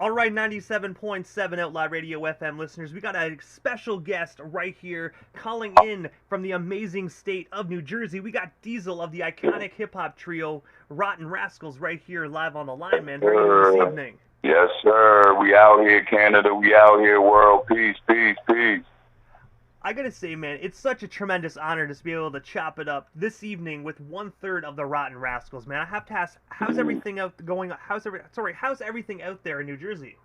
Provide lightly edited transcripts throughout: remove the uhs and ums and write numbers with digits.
All right, 97.7 Outlaw Radio FM listeners, we got a special guest right here calling in from the amazing state of New Jersey. We got Diesel of the iconic hip hop trio Rottin Razkals right here live on the line, man. How are you doing this evening? Yes, sir. We out here, Canada. We out here, world. Peace, peace, peace. I gotta say, man, it's such a tremendous honor to be able to chop it up this evening with 1/3 of the Rottin Razkals, man. I have to ask, how's everything how's everything out there in New Jersey?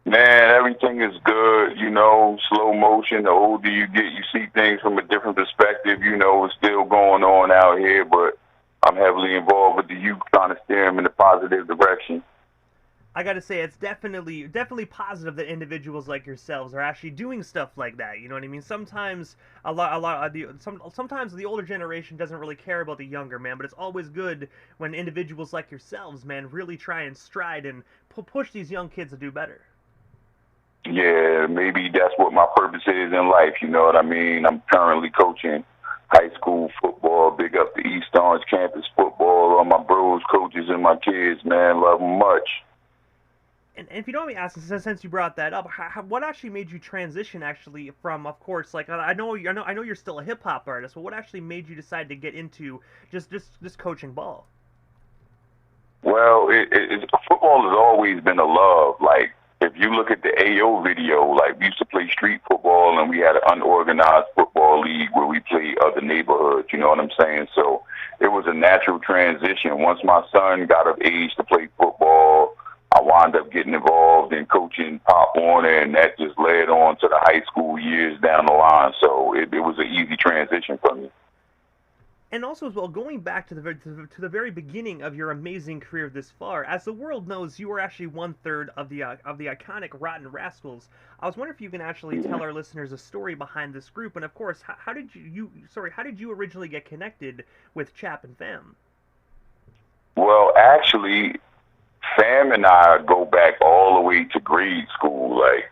Man, everything is good, slow motion. The older you get, you see things from a different perspective. It's still going on out here, but I'm heavily involved with the youth, trying to steer them in a positive direction. I gotta say, it's definitely positive that individuals like yourselves are actually doing stuff like that. You know what I mean? Sometimes sometimes the older generation doesn't really care about the younger, man. But it's always good when individuals like yourselves, man, really try and stride and push these young kids to do better. Yeah, maybe that's what my purpose is in life. You know what I mean? I'm currently coaching high school football. Big up the East Orange campus football. All my bros, coaches, and my kids, man, love them much. And if you don't mind me asking, since you brought that up, what actually made you transition actually from, of course, like I know you're still a hip hop artist, but what actually made you decide to get into just coaching ball? Well, football has always been a love. Like, if you look at the AO video, like, we used to play street football, and we had an unorganized football league where we played other neighborhoods. You know what I'm saying? So it was a natural transition. Once my son got of age to play football, I wound up getting involved in coaching Pop Warner, and that just led on to the high school years down the line. So it was an easy transition for me. And also, as well, going back to the very beginning of your amazing career this far, as the world knows, you were actually 1/3 of the iconic Rottin Razkals. I was wondering if you can actually tell our listeners a story behind this group, and of course, how did you originally get connected with Chap and Fam? Well, actually, Fam and I go back all the way to grade school. Like,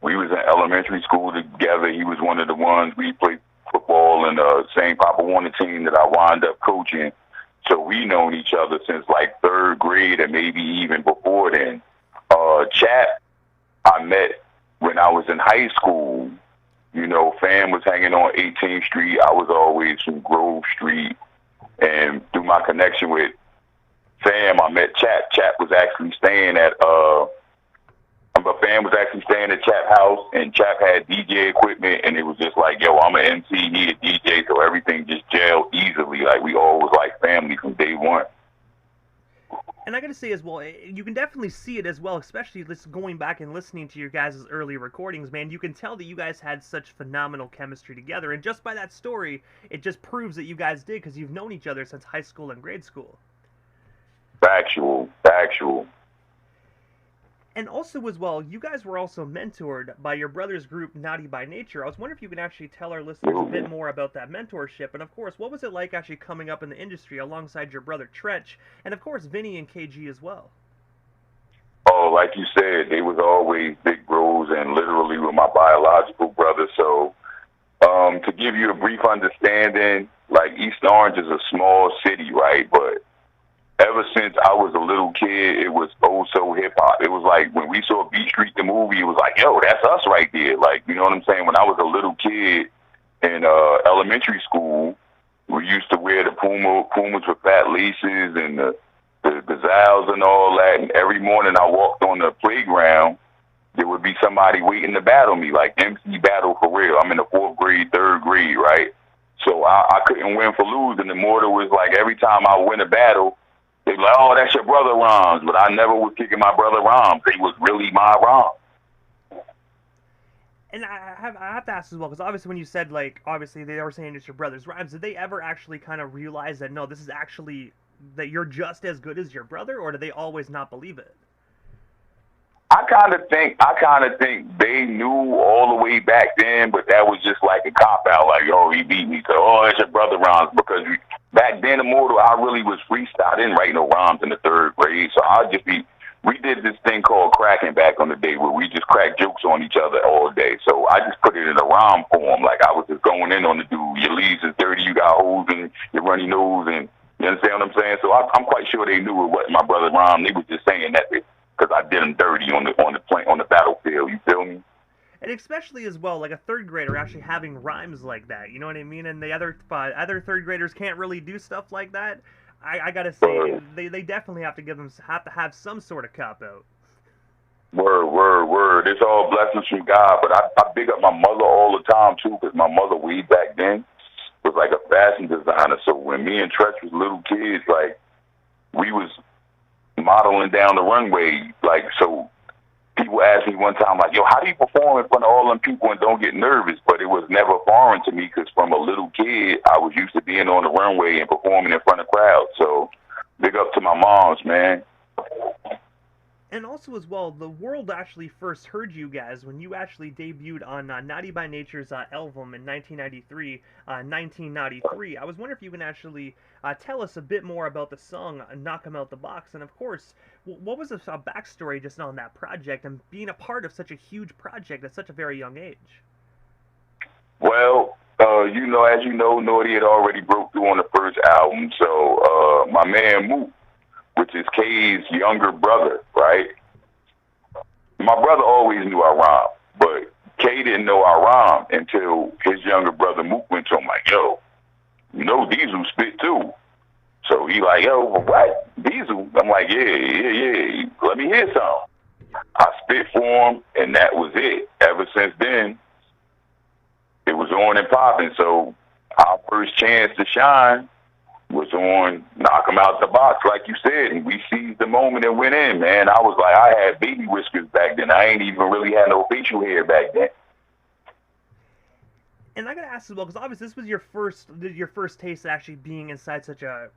we was in elementary school together. He was one of the ones we played football in the same Papa Warner team that I wound up coaching. So we known each other since like 3rd grade and maybe even before then. Chat, I met when I was in high school. Fam was hanging on 18th Street. I was always from Grove Street. And through my connection with Fam, I met Chap. Chap was actually staying at Fam was actually staying at Chap's house, and Chap had DJ equipment, and it was just like, yo, I'm an MC, he a DJ, so everything just gelled easily. Like, we all was like family from day one. And I gotta say as well, you can definitely see it as well, especially going back and listening to your guys' early recordings, man. You can tell that you guys had such phenomenal chemistry together, and just by that story, it just proves that you guys did, because you've known each other since high school and grade school. Factual. And also as well, you guys were also mentored by your brother's group, Naughty by Nature. I was wondering if you could actually tell our listeners a bit more about that mentorship. And of course, what was it like actually coming up in the industry alongside your brother Treach, and of course, Vinny and KG as well? Oh, like you said, they was always big bros and literally were my biological brother. So to give you a brief understanding, like, East Orange is a small city, right? But ever since I was a little kid, it was so hip-hop. It was like when we saw Beat Street, the movie, it was like, yo, that's us right there. Like, you know what I'm saying? When I was a little kid in elementary school, we used to wear the Pumas with fat laces and the gazelles and all that. And every morning I walked on the playground, there would be somebody waiting to battle me, like MC battle for real. I'm in the 4th grade, 3rd grade, right? So I couldn't win for losing. The more was like every time I win a battle, they were like, oh, that's your brother Rhymes. But I never was kicking my brother Rhymes. He was really my Rhymes. And I have to ask as well, because obviously when you said, like, obviously they were saying it's your brother's Rhymes, did they ever actually kind of realize that, no, this is actually, that you're just as good as your brother, or do they always not believe it? I kind of think they knew all the way back then, but that was just like a cop-out, like, oh, he beat me, so, oh, that's your brother Rhymes, because back then, Immortal, I really was freestyle. I didn't write no rhymes in the 3rd grade, so we did this thing called cracking back on the day where we just cracked jokes on each other all day. So I just put it in a rhyme form, like I was just going in on the dude. Your leaves is dirty, you got holes in your runny nose, and you understand what I'm saying? So I'm quite sure they knew it wasn't my brother rhyme. They was just saying that because because I did them dirty on the battlefield. You feel me? And especially as well, like a third grader actually having rhymes like that. You know what I mean? And the other third graders can't really do stuff like that. I gotta say, they definitely have to have some sort of cop out. Word, word, word. It's all blessings from God. But I big up my mother all the time too, because my mother way back then was like a fashion designer. So when me and Treach was little kids, like we was modeling down the runway. Like, so people asked me one time, like, yo, how do you perform in front of all them people and don't get nervous? But it was never foreign to me because from a little kid, I was used to being on the runway and performing in front of crowds. So big up to my moms, man. And also as well, the world actually first heard you guys when you actually debuted on Naughty by Nature's album in 1993. I was wondering if you can actually tell us a bit more about the song Knock 'Em Out the Box, and of course, what was the backstory just on that project and being a part of such a huge project at such a very young age? Well, as you know, Naughty had already broke through on the first album, so my man Mook, which is K's younger brother, right? My brother always knew I rhymed, but K didn't know I rhymed until his younger brother Mook went to him like, yo, you know Diesel spit too. So he like, yo, what? Diesel? I'm like, yeah. Let me hear some. I spit for him, and that was it. Ever since then, it was on and popping. So our first chance to shine was on Knock 'Em Out the Box, like you said, and we seized the moment and went in, man. I was like, I had baby whiskers back then. I ain't even really had no facial hair back then. And I gotta ask as well, because obviously this was your first taste of actually being inside such a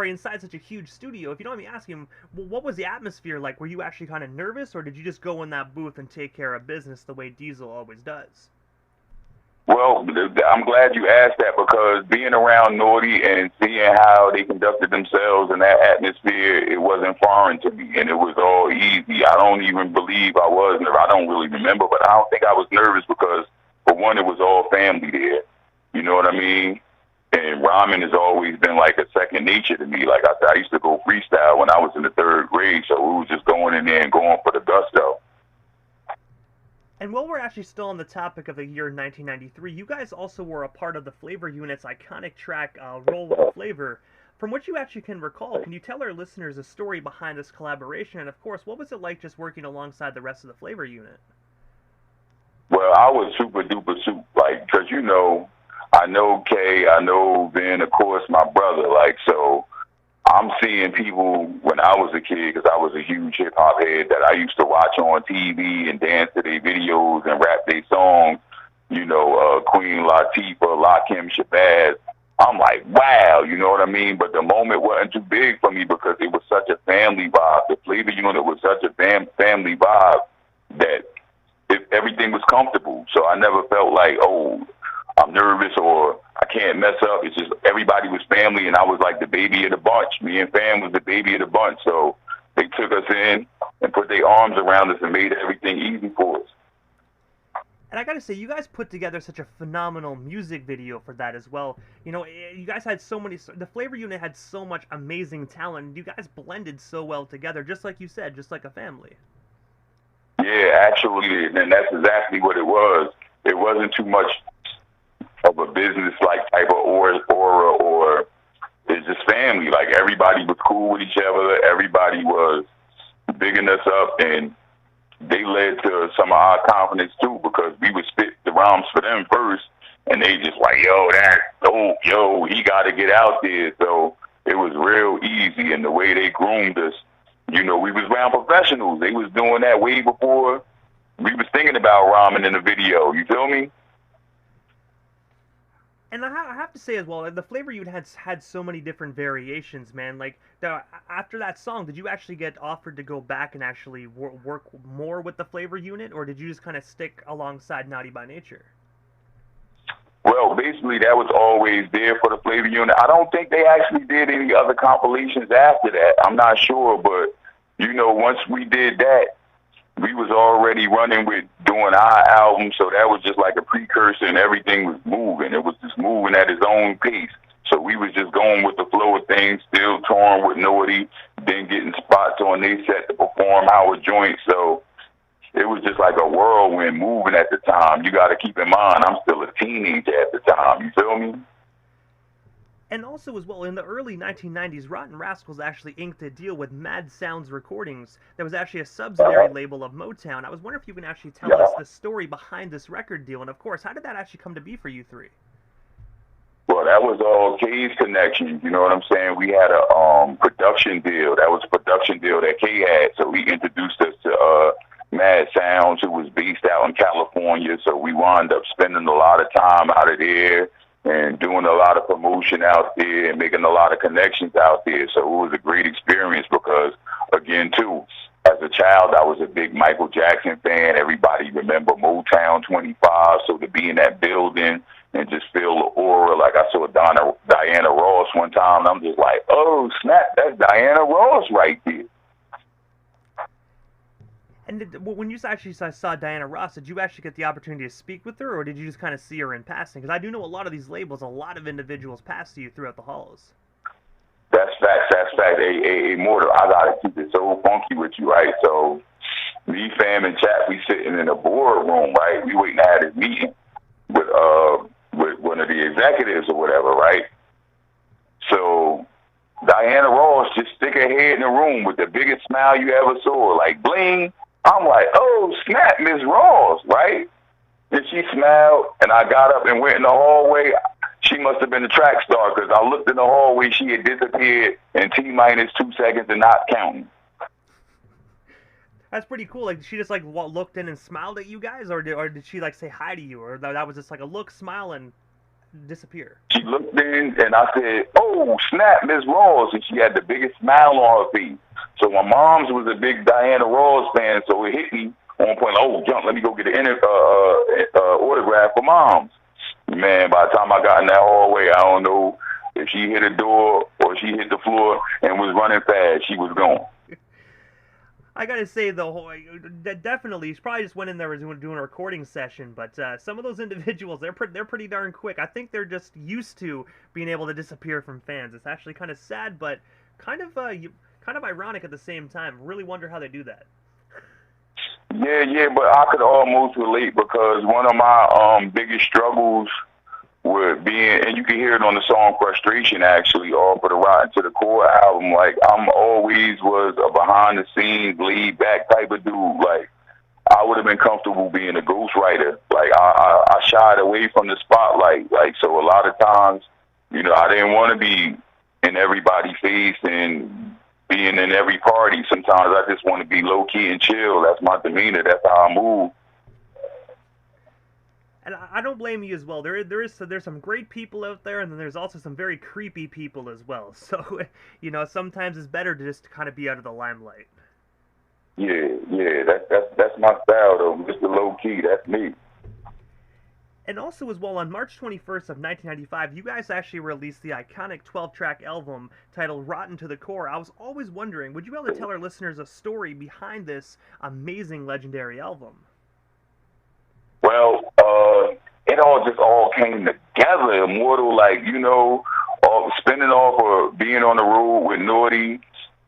inside such a huge studio. If you don't mind me asking, what was the atmosphere like? Were you actually kind of nervous, or did you just go in that booth and take care of business the way Diesel always does? Well, I'm glad you asked that because being around Naughty and seeing how they conducted themselves in that atmosphere, it wasn't foreign to me, and it was all easy. I don't even believe I was nervous. I don't really remember, but I don't think I was nervous because, for one, it was all family there. You know what I mean? And rhyming has always been like a second nature to me. Like I used to go freestyle when I was in the third grade, so we was just going in there and going for the gusto. And while we're actually still on the topic of the year 1993, you guys also were a part of the Flavor Unit's iconic track, Roll with the Flavor. From what you actually can recall, can you tell our listeners a story behind this collaboration? And of course, what was it like just working alongside the rest of the Flavor Unit? Well, I was super duper soup, like, because, I know Kay, I know Ben, of course, my brother, like, so I'm seeing people when I was a kid, because I was a huge hip-hop head that I used to watch on TV and dance to their videos and rap their songs, Queen Latifah, Lakim Shabazz. I'm like, wow, you know what I mean? But the moment wasn't too big for me because it was such a family vibe. The Flavor Unit was such a family vibe that everything was comfortable. So I never felt like, oh, I'm nervous or I can't mess up. It's just everybody was family, and I was like the baby of the bunch. Me and fam was the baby of the bunch. So they took us in and put their arms around us and made everything easy for us. And I gotta say, you guys put together such a phenomenal music video for that as well. You guys had the Flavor Unit had so much amazing talent. You guys blended so well together, just like you said, just like a family. Yeah, actually, and that's exactly what it was. It wasn't too much of a business-like type of aura, or it's just family. Like, everybody was cool with each other. Everybody was bigging us up, and they led to some of our confidence, too, because we would spit the rhymes for them first, and they just like, he got to get out there. So it was real easy, and the way they groomed us, we was around professionals. They was doing that way before we was thinking about rhyming in the video. You feel me? And I have to say as well, the Flavor Unit had so many different variations, man. Like, after that song, did you actually get offered to go back and actually work more with the Flavor Unit, or did you just kind of stick alongside Naughty by Nature? Well, basically, that was always there for the Flavor Unit. I don't think they actually did any other compilations after that. I'm not sure, but, once we did that, we was already running with doing our album, so that was just like a precursor, and everything was moving. It was just moving at its own pace. So we was just going with the flow of things, still touring with Naughty, then getting spots on their set to perform our joint. So it was just like a whirlwind moving at the time. You got to keep in mind, I'm still a teenager at the time. You feel me? And also, as well, in the early 1990s, Rottin Razkals actually inked a deal with Mad Sounds Recordings that was actually a subsidiary label of Motown. I was wondering if you can actually tell us the story behind this record deal, and of course, how did that actually come to be for you three? Well, that was all K's connection. You know what I'm saying? We had a production deal. That was a production deal that K had. So he introduced us to Mad Sounds, who was based out in California. So we wound up spending a lot of time out of there and doing a lot of promotion out there and making a lot of connections out there. So it was a great experience because, again, too, as a child, I was a big Michael Jackson fan. Everybody remember Motown 25. So to be in that building and just feel the aura, like I saw Diana Ross one time, and I'm just like, oh, snap, that's Diana Ross right there. And when you actually saw Diana Ross, did you actually get the opportunity to speak with her, or did you just kind of see her in passing? Because I do know a lot of these labels, a lot of individuals pass to you throughout the halls. That's fact. Hey, Mortal, I got to keep it so funky with you, right? So me, fam, and chat, we sitting in a boardroom, right? We waiting to have this meeting with one of the executives or whatever, right? So Diana Ross just stick her head in the room with the biggest smile you ever saw, like bling. I'm like, oh, snap, Miss Ross, right? And she smiled, and I got up and went in the hallway. She must have been a track star because I looked in the hallway. She had disappeared in T-minus 2 seconds and not counting. That's pretty cool. Like, she just, like, looked in and smiled at you guys, or did she, like, say hi to you? Or that was just, like, a look, smile, and disappear? She looked in, and I said, oh, snap, Miss Ross. And she had the biggest smile on her face. So my mom's was a big Diana Ross fan, so it hit me on one point, oh, jump, let me go get an autograph for Moms. Man, by the time I got in that hallway, I don't know if she hit a door or she hit the floor and was running fast. She was gone. I gotta say, though, definitely, she probably just went in there and doing a recording session, but some of those individuals, they're pretty darn quick. I think they're just used to being able to disappear from fans. It's actually kind of sad, but kind of ironic at the same time. Really wonder how they do that. Yeah, but I could almost relate because one of my biggest struggles with being, and you can hear it on the song Frustration, actually, off of the Rottin to the Core album, like, I'm always was a behind-the-scenes, laid-back type of dude. Like, I would have been comfortable being a ghostwriter. Like, I shied away from the spotlight. Like, so a lot of times, you know, I didn't want to be in everybody's face and being in every party. Sometimes I just want to be low-key and chill. That's my demeanor. That's how I move. And I don't blame you as well. There's some great people out there, and then there's also some very creepy people as well. So, you know, sometimes it's better to just kind of be out of the limelight. Yeah, that's my style though, Mr. Low Key. That's me. And also as well, on March 21st of 1995, you guys actually released the iconic 12-track album titled Rottin to the Core. I was always wondering, would you be able to tell our listeners a story behind this amazing, legendary album? Well, it all came together, Immortal, like, you know, spinning off of being on the road with Naughty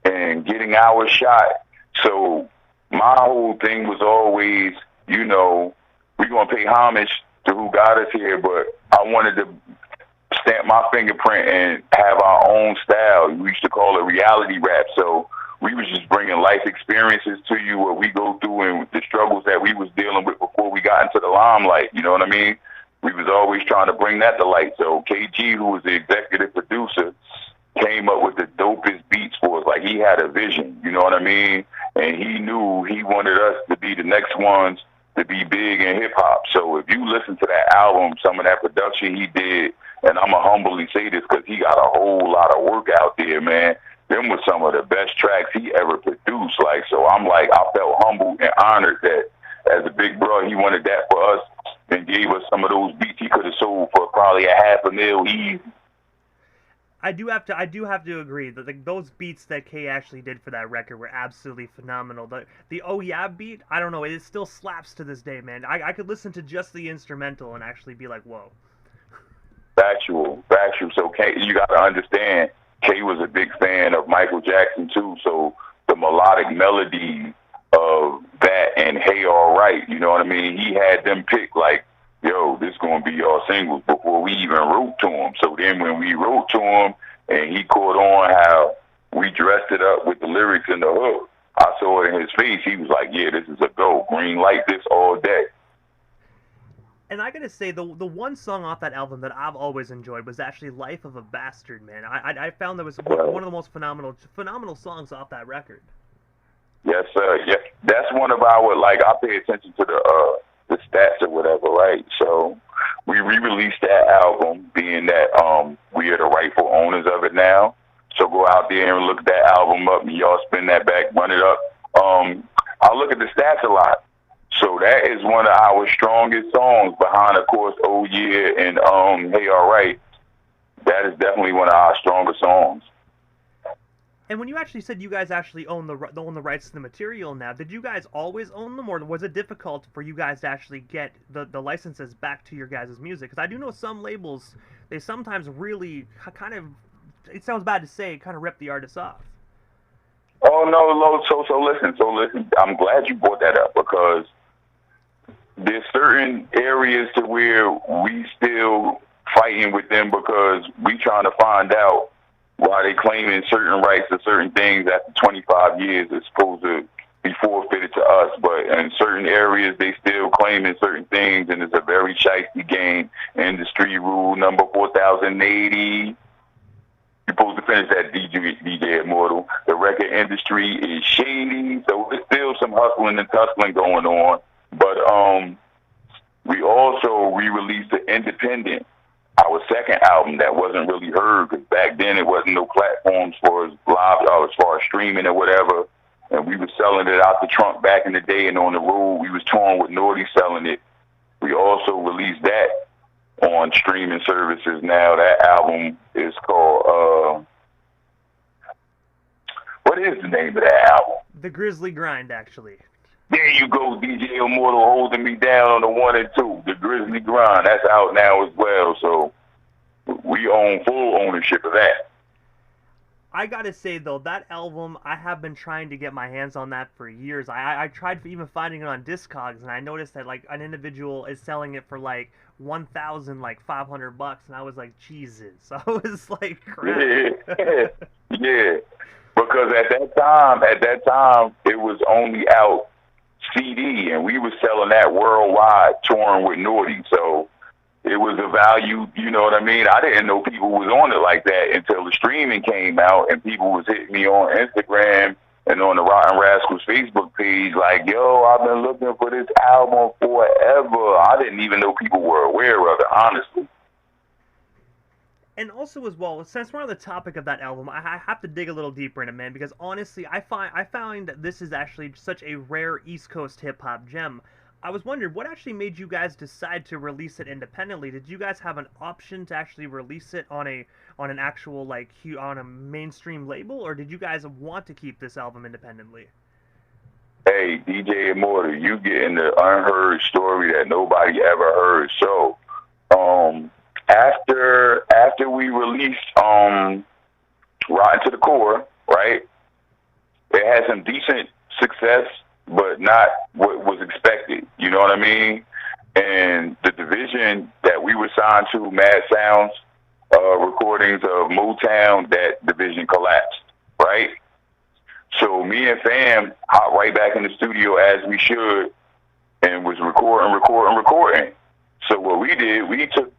and getting our shot. So my whole thing was always, you know, we're going to pay homage to who got us here, but I wanted to stamp my fingerprint and have our own style. We used to call it reality rap. So we was just bringing life experiences to you, what we go through and the struggles that we was dealing with before we got into the limelight. You know what I mean? We was always trying to bring that to light. So KG, who was the executive producer, came up with the dopest beats for us. Like, he had a vision, you know what I mean? And he knew he wanted us to be the next ones to be big in hip-hop. So if you listen to that album, some of that production he did, and I'm going to humbly say this because he got a whole lot of work out there, man. Them were some of the best tracks he ever produced. Like, so I'm like, I felt humbled and honored that as a big bro, he wanted that for us and gave us some of those beats he could have sold for probably $500,000 easy. I do have to agree that those beats that Kay actually did for that record were absolutely phenomenal. The Oh Yeah beat, I don't know, it still slaps to this day, man. I could listen to just the instrumental and actually be like, whoa. Factual, factual. So you got to understand, Kay was a big fan of Michael Jackson too. So the melodic melody of that and Hey Alright, you know what I mean? He had them pick like, yo, this gonna be our singles before we even wrote to him. So then when we wrote to him and he caught on how we dressed it up with the lyrics and the hook, I saw it in his face. He was like, yeah, this is a go. Green light this all day. And I gotta say, the one song off that album that I've always enjoyed was actually "Life of a Bastard." Man, I found that was one of the most phenomenal songs off that record. Yes, sir. Yeah, that's one of our I pay attention to the stats or whatever, right? So we re-released that album, being that we are the rightful owners of it now. So go out there and look that album up, and y'all spin that back, run it up. I look at the stats a lot. So that is one of our strongest songs behind, of course, Oh Yeah and Hey Alright. That is definitely one of our strongest songs. And when you actually said you guys actually own the rights to the material now, did you guys always own them, or was it difficult for you guys to actually get the licenses back to your guys' music? Because I do know some labels, they sometimes really kind of, it sounds bad to say, kind of rip the artists off. Oh, no, so listen. I'm glad you brought that up, because there's certain areas to where we still fighting with them, because we trying to find out why they claiming certain rights to certain things after 25 years is supposed to be forfeited to us. But in certain areas, they still claiming certain things, and it's a very shifty game. Industry rule number 4080. You're supposed to finish that DJ Immortal. The record industry is shady, so there's still some hustling and tussling going on. But we also re-released the Independent, our second album that wasn't really heard, because back then it wasn't no platforms for us live, as far as streaming or whatever. And we were selling it out the trunk back in the day, and on the road we was touring with Naughty selling it. We also released that on streaming services now. That album is called, what is the name of that album? The Grizzly Grind, actually. There you go, DJ Immortal holding me down on the 1 and 2. The Grizzly Grind, that's out now as well. So we own full ownership of that. I gotta say though, that album, I have been trying to get my hands on that for years. I tried even finding it on Discogs, and I noticed that like an individual is selling it for like $1,500, and I was like, Jesus. I was like, crap. Yeah. Because at that time, it was only out CD, and we were selling that worldwide, touring with Naughty. So it was a value, you know what I mean? I didn't know people was on it like that until the streaming came out, and people was hitting me on Instagram and on the Rottin Razkals Facebook page like, yo, I've been looking for this album forever. I didn't even know people were aware of it, honestly. And also as well, since we're on the topic of that album, I have to dig a little deeper in it, man, because honestly, I found that this is actually such a rare East Coast hip-hop gem. I was wondering, what actually made you guys decide to release it independently? Did you guys have an option to actually release it on an actual, like, on a mainstream label, or did you guys want to keep this album independently? Hey, DJ Immortal, you getting the unheard story that nobody ever heard. So, after we released Rottin to the Core, right? It had some decent success, but not what was expected. You know what I mean? And the division that we were signed to, Mad Sounds Recordings of Motown, that division collapsed, right? So me and fam hopped right back in the studio as we should, and was recording. So what we did, we took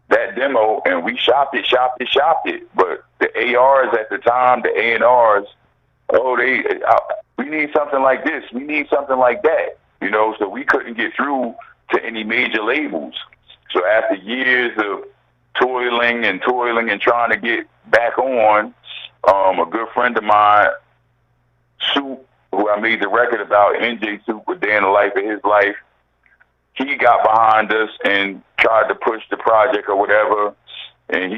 that demo and we shopped it. But the ARs at the time, the A&Rs, we need something like this. We need something like that. You know, so we couldn't get through to any major labels. So after years of toiling and trying to get back on, a good friend of mine, Soup, who I made the record about, NJ Soup, with Day in the Life of His Life, he got behind us and tried to push the project or whatever. And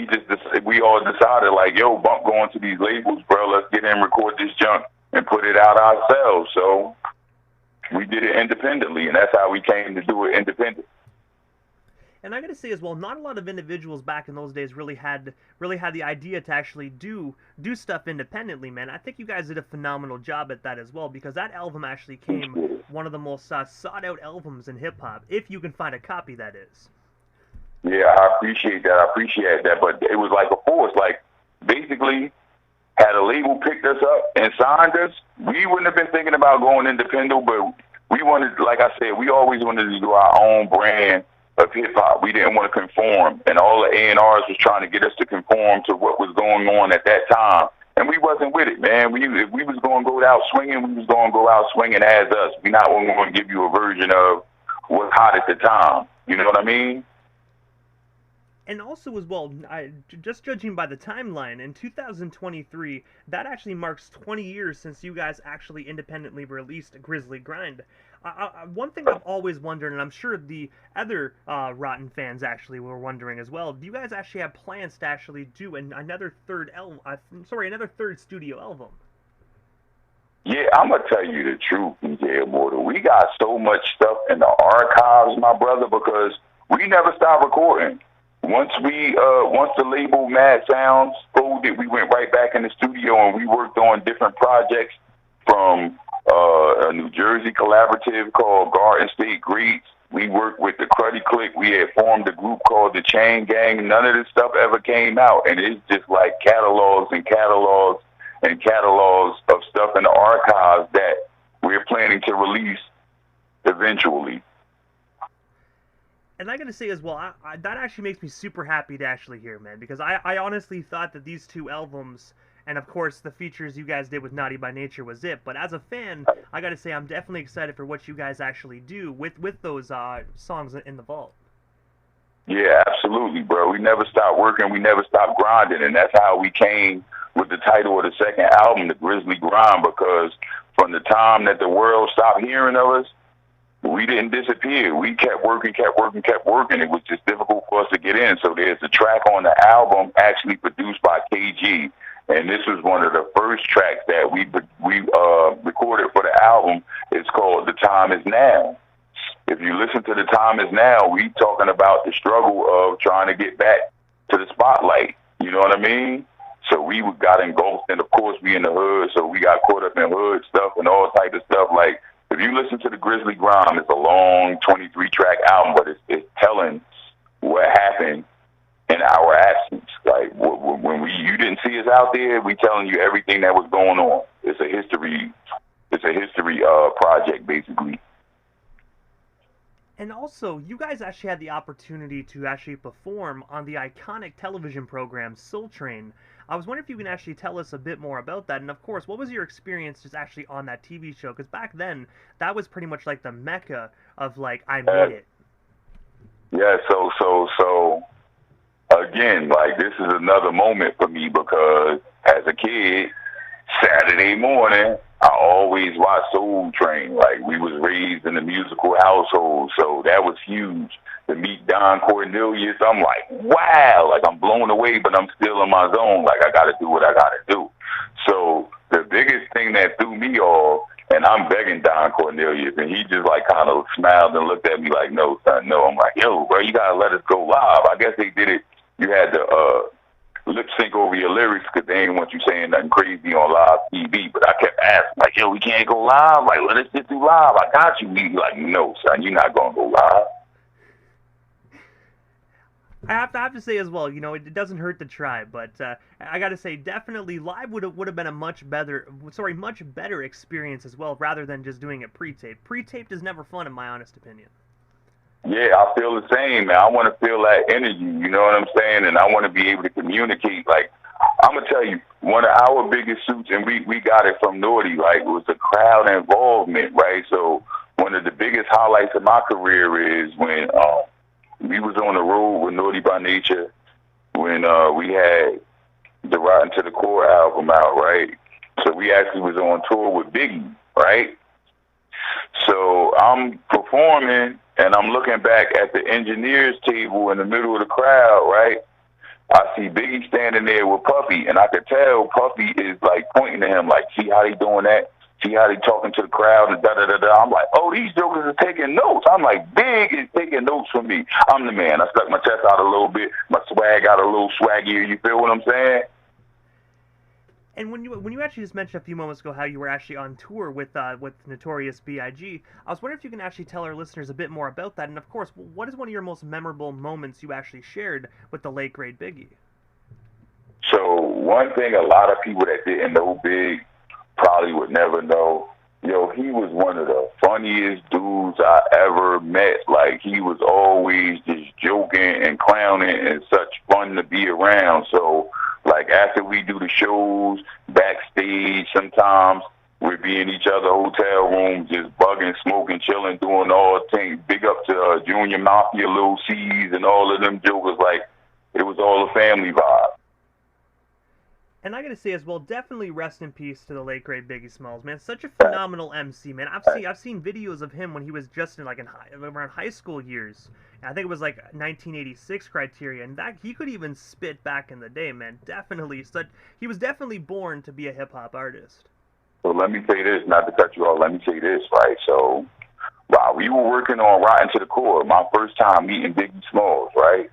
we all decided, like, yo, bump going to these labels, bro. Let's get in, record this junk, and put it out ourselves. So we did it independently, and that's how we came to do it independent. And I got to say as well, not a lot of individuals back in those days really had the idea to actually do stuff independently, man. I think you guys did a phenomenal job at that as well, because that album actually came one of the most sought out albums in hip hop, if you can find a copy, that is. Yeah, I appreciate that. I appreciate that. But it was like a force. Like, basically, had a label picked us up and signed us, we wouldn't have been thinking about going independent, but we wanted, like I said, we always wanted to do our own brand of hip hop. We didn't want to conform, and all the A&Rs was trying to get us to conform to what was going on at that time. And we wasn't with it, man. If we was going to go out swinging, we was going to go out swinging as us. We not going to give you a version of what's hot at the time. You know what I mean? And also as well, just judging by the timeline, in 2023, that actually marks 20 years since you guys actually independently released Grizzly Grind. One thing I've always wondered, and I'm sure the other Rottin fans actually were wondering as well, do you guys actually have plans to actually do another another third studio album? Yeah, I'm gonna tell you the truth, DJ Immortal. We got so much stuff in the archives, my brother, because we never stopped recording. Once the label Mad Sounds folded, we went right back in the studio and we worked on different projects, from a New Jersey collaborative called Garden State Greats. We worked with the Cruddy Click. We had formed a group called the Chain Gang. None of this stuff ever came out, and it's just like catalogs and catalogs and catalogs of stuff in the archives that we're planning to release eventually. And I gotta say as well, that actually makes me super happy to actually hear, man, because I honestly thought that these two albums, and of course the features you guys did with Naughty by Nature, was it. But as a fan, I gotta say I'm definitely excited for what you guys actually do with those songs in the vault. Yeah, absolutely, bro. We never stopped working. We never stopped grinding, and that's how we came with the title of the second album, The Grizzly Grind, because from the time that the world stopped hearing of us, we didn't disappear. We kept working, kept working, kept working. It was just difficult for us to get in. So there's a track on the album actually produced by KG, and this was one of the first tracks that we recorded for the album. It's called The Time Is Now. If you listen to The Time Is Now, we talking about the struggle of trying to get back to the spotlight. You know what I mean? So we got engulfed, and of course we in the hood, so we got caught up in hood stuff and all type of stuff. Like, if you listen to the Grizzly Grind, it's a long 23-track album, but it's telling what happened in our absence. Like, when you didn't see us out there, we telling you everything that was going on. It's a history project, basically. And also, you guys actually had the opportunity to actually perform on the iconic television program Soul Train. I was wondering if you can actually tell us a bit more about that. And of course, what was your experience just actually on that TV show? Because back then, that was pretty much like the mecca of, like, I made it. Yeah, so again, like, this is another moment for me, because as a kid, Saturday morning, I always watched Soul Train. Like, we was raised in a musical household, so that was huge. To meet Don Cornelius, I'm like, wow, like, I'm blown away, but I'm still in my zone. Like, I got to do what I got to do. So the biggest thing that threw me off, and I'm begging Don Cornelius, and he just, like, kind of smiled and looked at me like, no, son, no. I'm like, yo, bro, you got to let us go live. I guess they did it. You had to lip sync over your lyrics because they ain't want you saying nothing crazy on live TV. But I kept asking, like, yo, we can't go live. Like, let us get through live. I got you. He like, no, son, you're not going to go live. I have to say as well, you know, it doesn't hurt to try, but I got to say, definitely live would have been a much better experience as well, rather than just doing it pre-taped. Pre-taped is never fun, in my honest opinion. Yeah, I feel the same, man. I want to feel that energy, you know what I'm saying? And I want to be able to communicate. Like, I'm going to tell you, one of our biggest suits, and we got it from Naughty, like, was the crowd involvement, right? So one of the biggest highlights of my career is when we was on the road with Naughty by Nature, when we had the Rottin to the Core album out, right? So we actually was on tour with Biggie, right? So I'm performing, and I'm looking back at the engineers table in the middle of the crowd, right? I see Biggie standing there with Puffy, and I could tell Puffy is, like, pointing to him, like, see how they doing that? See how they talking to the crowd and da-da-da-da. I'm like, oh, these jokers are taking notes. I'm like, Big is taking notes from me. I'm the man. I stuck my chest out a little bit. My swag got a little swaggier. You feel what I'm saying? And when you actually just mentioned a few moments ago how you were actually on tour with Notorious B.I.G., I was wondering if you can actually tell our listeners a bit more about that. And of course, what is one of your most memorable moments you actually shared with the late great Biggie? So one thing a lot of people that didn't know Big probably would never know. Yo, he was one of the funniest dudes I ever met. Like, he was always just joking and clowning and such fun to be around. So, like, after we do the shows, backstage, sometimes we'd be in each other's hotel rooms just bugging, smoking, chilling, doing all things. Big up to Junior Mafia, Lil C's, and all of them jokers. Like, it was all a family vibe. And I gotta say as well, definitely rest in peace to the late great Biggie Smalls, man. Such a phenomenal MC, man. I've seen videos of him when he was just in around high school years. I think it was like 1986 criteria, and that he could even spit back in the day, man. Definitely, he was definitely born to be a hip hop artist. So let me say this, not to cut you off. Let me say this, right? So while we were working on Rottin to the Core, my first time meeting Biggie Smalls, right?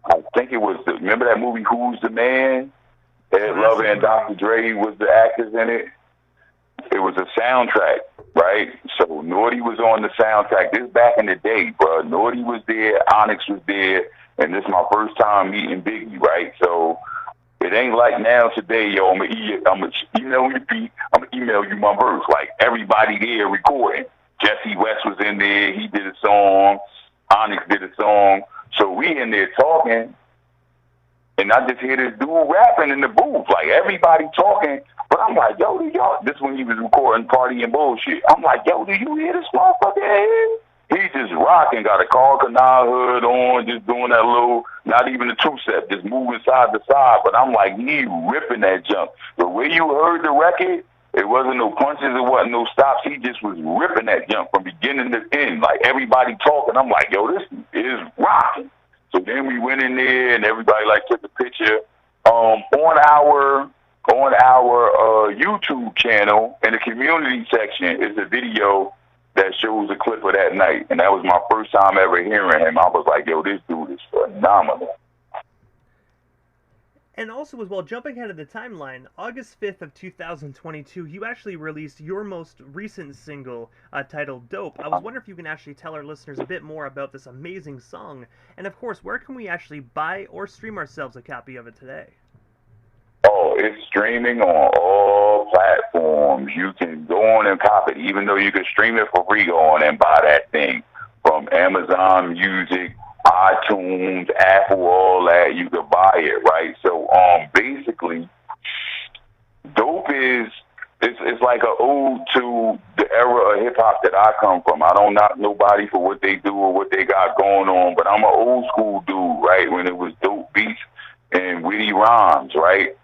I think it was remember that movie Who's the Man? Ed Lover and Dr. Dre was the actors in it. It was a soundtrack, right? So Naughty was on the soundtrack. This back in the day, bro. Naughty was there, Onyx was there, and this is my first time meeting Biggie, right? So it ain't like now today, yo. I'm gonna email you, Pete. I'm gonna email you my verse. Like everybody there recording. Jesse West was in there. He did a song. Onyx did a song. So we in there talking. And I just hear this dude rapping in the booth, like everybody talking. But I'm like, yo, do y'all? This when he was recording Party and Bullshit. I'm like, yo, do you hear this motherfucker here? He just rocking, got a Carl Canal hood on, just doing that little, not even a two-step, just moving side to side. But I'm like, he ripping that jump. The way you heard the record, it wasn't no punches, it wasn't no stops. He just was ripping that jump from beginning to end. Like everybody talking. I'm like, yo, this is rocking. So then we went in there and everybody like took a picture. On our YouTube channel in the community section is a video that shows a clip of that night, and that was my first time ever hearing him. I was like, yo, this dude is phenomenal. And also as well, jumping ahead of the timeline, August 5th of 2022, you actually released your most recent single titled Dope. I was wondering if you can actually tell our listeners a bit more about this amazing song. And of course, where can we actually buy or stream ourselves a copy of it today? Oh, it's streaming on all platforms. You can go on and cop it, even though you can stream it for free. Go on and buy that thing from Amazon Music, iTunes, Apple, all that. You can buy it, right? So, basically, Dope it's like an ode to the era of hip hop that I come from. I don't knock nobody for what they do or what they got going on, but I'm an old school dude, right? When it was dope beats and witty rhymes, right?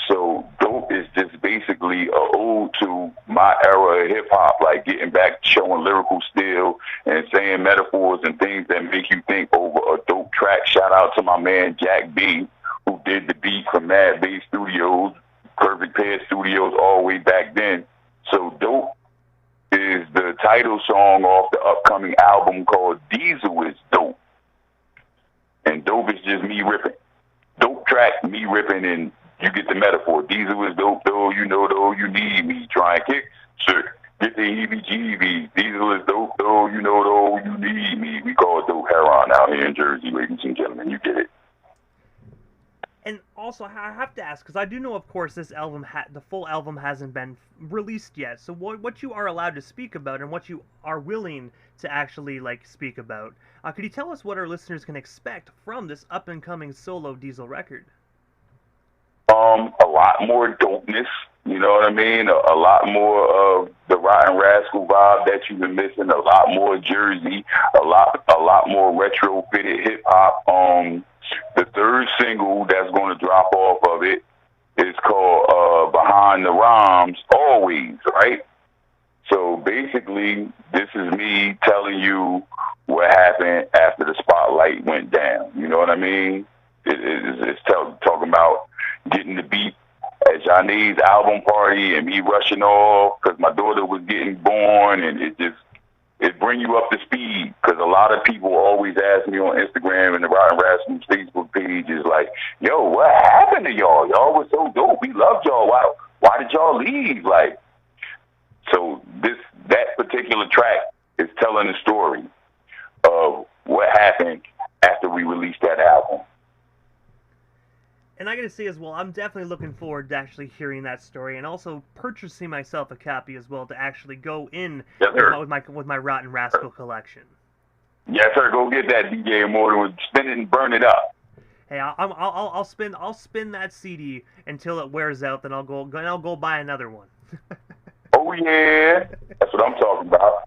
So Dope is just basically a ode to my era of hip hop, like getting back, showing lyrical skill and saying metaphors and things that make you think over a dope track. Shout out to my man Jack B, who did the beat for Mad Bass Studios, Perfect Pair Studios, all the way back then. So Dope is the title song off the upcoming album called Diesel is Dope. And Dope is just me ripping. Dope track, me ripping, and you get the metaphor. Diesel is dope, though, you know, though, you need me. Try and kick, sure. Get the heebie-jeebies. Diesel is dope, though, you know, though, you need me. We call it dope heron out here in Jersey, ladies and gentlemen. You get it. And also, I have to ask, because I do know, of course, this album, the full album hasn't been released yet. So what you are allowed to speak about and what you are willing to actually, like, speak about. Could you tell us what our listeners can expect from this up-and-coming solo Diesel record? A lot more dopeness, you know what I mean? A lot more of the Rottin Razkals vibe that you've been missing. A lot more Jersey. A lot more retro-fitted hip hop. The third single that's going to drop off of it is called Behind the Rhymes Always, right? So basically, this is me telling you what happened after the spotlight went down. You know what I mean? It's talking about getting the beat at Johnny's album party and me rushing off because my daughter was getting born, and it bring you up to speed because a lot of people always ask me on Instagram and the Rottin Razkals Facebook page is like, yo, what happened to y'all? Y'all was so dope. We loved y'all. Why did y'all leave? Like, so that particular track is telling the story of what happened after we released that album. And I gotta say as well, I'm definitely looking forward to actually hearing that story, and also purchasing myself a copy as well to actually go in with my Rottin Rascal collection. Yes, sir. Go get that DJ Immortal and spin it and burn it up. Hey, I'll spin that CD until it wears out. Then I'll go buy another one. Oh yeah, that's what I'm talking about.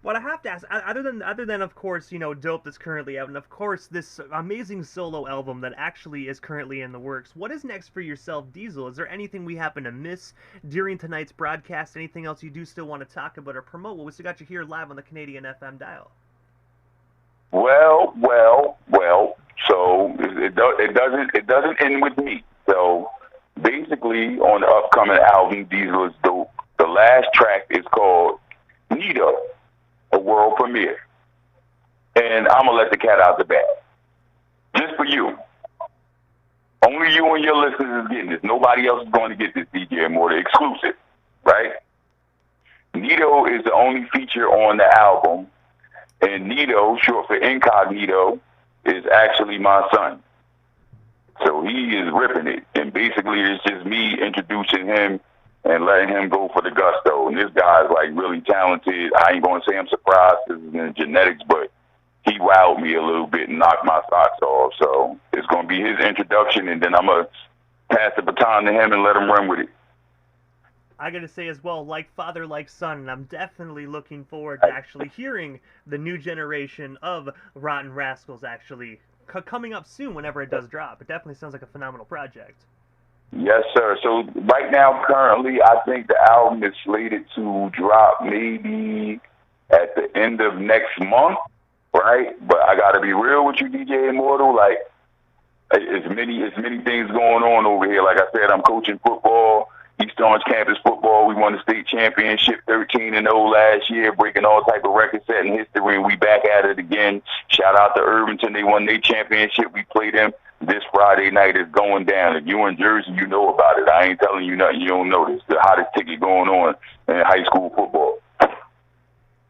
What I have to ask, other than of course, Dope that's currently out, and of course this amazing solo album that actually is currently in the works, what is next for yourself, Diesel? Is there anything we happen to miss during tonight's broadcast? Anything else you do still want to talk about or promote? Well, we still got you here live on the Canadian FM dial. Well. So it doesn't end with me. So basically, on the upcoming album, Diesel is Dope. The last track is called Nito, a world premiere. And I'm going to let the cat out the bag. Just for you. Only you and your listeners is getting this. Nobody else is going to get this, DJ Immortal. Exclusive. Right? Nito is the only feature on the album. And Nito, short for Incognito, is actually my son. So he is ripping it. And basically it's just me introducing him and letting him go for the gusto. And this guy's like really talented. I ain't going to say I'm surprised because it's in genetics, but he wowed me a little bit and knocked my socks off. So it's going to be his introduction, and then I'm going to pass the baton to him and let him run with it. I got to say as well, like father, like son, and I'm definitely looking forward to actually hearing the new generation of Rottin Razkals actually coming up soon whenever it does drop. It definitely sounds like a phenomenal project. Yes, sir. So right now, currently, I think the album is slated to drop maybe at the end of next month, right? But I got to be real with you, DJ Immortal. Like, as many things going on over here. Like I said, I'm coaching football, East Orange campus football. We won the state championship 13-0 last year, breaking all type of records set in history, and we back at it again. Shout out to Irvington. They won their championship. We played them. This Friday night is going down. If you're in Jersey, you know about it. I ain't telling you nothing you don't know. It's the hottest ticket going on in high school football.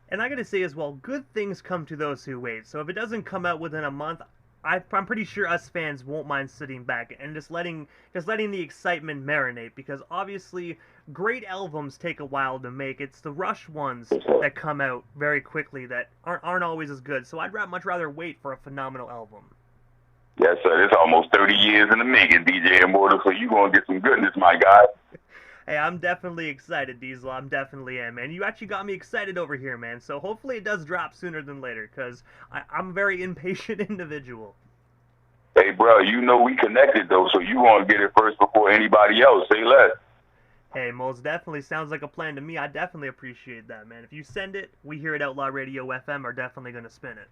And I got to say as well, good things come to those who wait. So if it doesn't come out within a month, I'm pretty sure us fans won't mind sitting back and just letting the excitement marinate, because obviously great albums take a while to make. It's the rush ones that come out very quickly that aren't always as good. So I'd much rather wait for a phenomenal album. Yes, sir. It's almost 30 years in the making, DJ Immortal, so you're going to get some goodness, my guy. Hey, I'm definitely excited, Diesel. I'm definitely am, man. You actually got me excited over here, man. So hopefully it does drop sooner than later, because I'm a very impatient individual. Hey, bro, you know we connected, though, so you want to get it first before anybody else. Say less. Hey, most definitely sounds like a plan to me. I definitely appreciate that, man. If you send it, we here at Outlaw Radio FM are definitely going to spin it.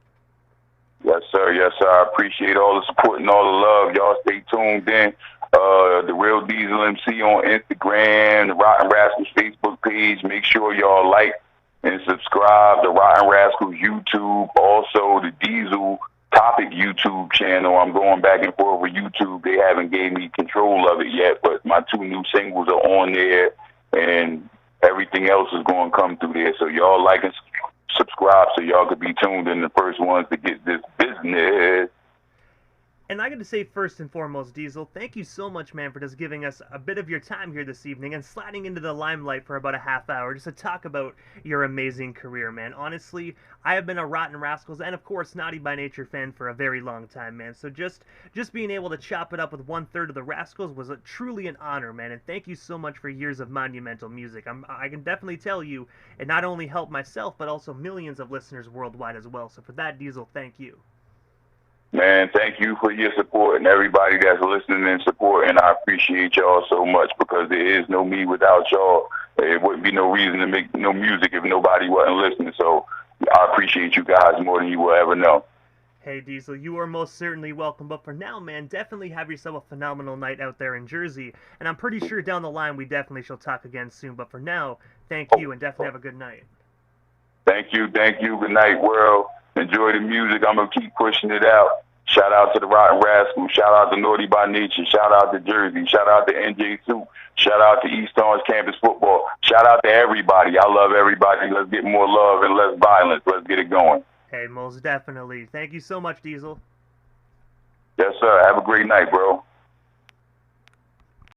Yes, sir. Yes, sir. I appreciate all the support and all the love. Y'all stay tuned in. The Real Diesel MC on Instagram, the Rottin Razkals Facebook page. Make sure y'all like and subscribe to Rottin Razkals YouTube. Also, the Diesel Topic YouTube channel. I'm going back and forth with YouTube. They haven't gave me control of it yet, but my 2 new singles are on there, and everything else is going to come through there. So y'all like and subscribe so y'all could be tuned in, the first ones to get this business. And I got to say, first and foremost, Diesel, thank you so much, man, for just giving us a bit of your time here this evening and sliding into the limelight for about a half hour just to talk about your amazing career, man. Honestly, I have been a Rottin Razkals and, of course, Naughty by Nature fan for a very long time, man. So just being able to chop it up with 1/3 of the Rascals was truly an honor, man. And thank you so much for years of monumental music. I can definitely tell you it not only helped myself, but also millions of listeners worldwide as well. So for that, Diesel, thank you. Man, thank you for your support and everybody that's listening and supporting. I appreciate y'all so much, because there is no me without y'all. There wouldn't be no reason to make no music if nobody wasn't listening. So I appreciate you guys more than you will ever know. Hey, Diesel, you are most certainly welcome. But for now, man, definitely have yourself a phenomenal night out there in Jersey. And I'm pretty sure down the line we definitely shall talk again soon. But for now, thank you and definitely have a good night. Thank you. Good night, world. Enjoy the music. I'm gonna keep pushing it out. Shout out to the Rottin Razkals. Shout out to Naughty by Nature. Shout out to Jersey. Shout out to NJ2. Shout out to East Orange Campus Football. Shout out to everybody. I love everybody. Let's get more love and less violence. Let's get it going. Hey, most definitely. Thank you so much, Diesel. Yes, sir. Have a great night, bro.